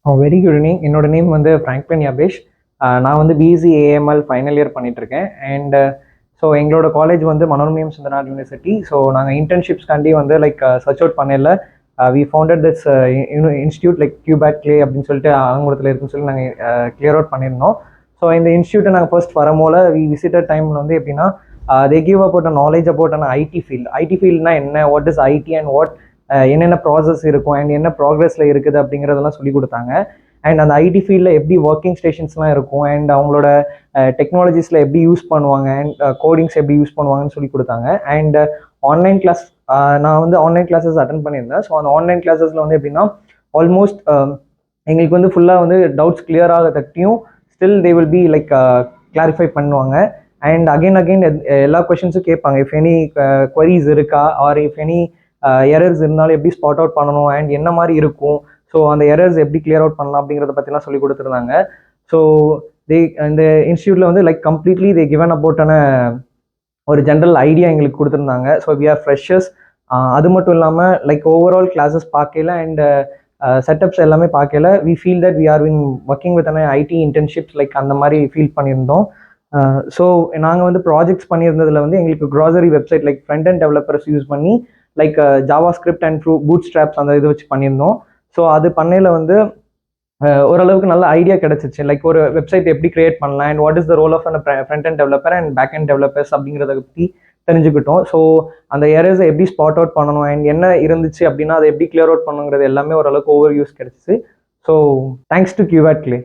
Very good evening. என்னோட name வந்து Franklin Yabesh. நான் வந்து பிஎஸ்சி ஏஎம்எல் ஃபைனல் இயர் பண்ணிகிட்ருக்கேன். அண்ட் ஸோ எங்களோட காலேஜ் வந்து மனோன்மணியம் சுந்தரனார் யூனிவர்சிட்டி. ஸோ நாங்கள் இன்டர்ன்ஷிப்ஸ்காண்டி வந்து லைக் சர்ச் அவுட் பண்ணல. We founded this institute like Cubate Clay அப்படின்னு சொல்லிட்டு ஆங்கிலத்தில் இருக்குன்னு சொல்லி நாங்கள் கிளியர் அவுட் பண்ணியிருந்தோம். ஸோ இந்த இன்ஸ்டியூட்டை நாங்கள் ஃபர்ஸ்ட் வரும்போல வி விசிட்டட் டைமில் வந்து எப்படின்னா they give about a knowledge about an IT field. IT ஃபீல்ட்னா என்ன, what is IT and what என்னென்ன ப்ராசஸ் இருக்கும் அண்ட் என்ன ப்ராக்ரஸில் இருக்குது அப்படிங்கிறதெல்லாம் சொல்லி கொடுத்தாங்க. அண்ட் அந்த ஐடி ஃபீல்டில் எப்படி ஒர்க்கிங் ஸ்டேஷன்ஸ்லாம் இருக்கும் அண்ட் அவங்களோட டெக்னாலஜிஸில் எப்படி யூஸ் பண்ணுவாங்க அண்ட் கோடிங்ஸ் எப்படி யூஸ் பண்ணுவாங்கன்னு சொல்லி கொடுத்தாங்க. அண்ட் ஆன்லைன் கிளாஸ் நான் வந்து ஆன்லைன் கிளாஸஸ் அட்டன் பண்ணியிருந்தேன். ஸோ அந்த ஆன்லைன் கிளாஸஸில் வந்து எப்படின்னா ஆல்மோஸ்ட் எங்களுக்கு வந்து ஃபுல்லாக வந்து டவுட்ஸ் கிளியர் ஆக தட்டியும் still they will be like clarify பண்ணுவாங்க. அண்ட் அகெயின் எல்லா கொஷின்ஸும் கேட்பாங்க. இஃப் எனி queries இருக்கா ஆர் இஃப் எனி எரர்ஸ் இருந்தாலும் எப்படி ஸ்பாட் அவுட் பண்ணணும் அண்ட் என்ன மாதிரி இருக்கும், ஸோ அந்த எரர்ஸ் எப்படி கிளியர் அவுட் பண்ணலாம் அப்படிங்கிறத பற்றிலாம் சொல்லி கொடுத்துருந்தாங்க. ஸோ இந்த இன்ஸ்டியூட்டில் வந்து லைக் கம்ப்ளீட்லி தே கிவன் அபவுட்டான ஒரு ஜென்ரல் ஐடியா எங்களுக்கு கொடுத்துருந்தாங்க. So we are freshers. அது மட்டும் இல்லாமல் லைக் ஓவரால் கிளாஸஸ் பார்க்கல அண்ட் செட்டப்ஸ் எல்லாமே பார்க்கல we feel that we are win working with IT internships like அந்த மாதிரி ஃபீல் பண்ணியிருந்தோம். ஸோ நாங்கள் வந்து ப்ராஜெக்ட்ஸ் பண்ணியிருந்ததில் வந்து எங்களுக்கு grocery website like front and developers use பண்ணி like JavaScript and Bootstraps அந்த இது வச்சு பண்ணியிருந்தோம். ஸோ அது பண்ணையில் வந்து ஓரளவுக்கு நல்ல ஐடியா கிடச்சிச்சு. லைக் ஒரு வெப்சைட் எப்படி கிரியேட் பண்ணலாம் and what is the role of front end developer and back end developer அப்படிங்கிறத பற்றி தெரிஞ்சுக்கிட்டோம். ஸோ அந்த எரர்ஸை எப்படி ஸ்பாட் அவுட் பண்ணணும் அண்ட் என்ன இருந்துச்சு அப்படின்னா அதை எப்படி கிளியர் அவுட் பண்ணுங்கிறது எல்லாமே ஓரளவுக்கு ஓவர் யூஸ் கிடச்சிச்சு. So thanks to Cubate clay.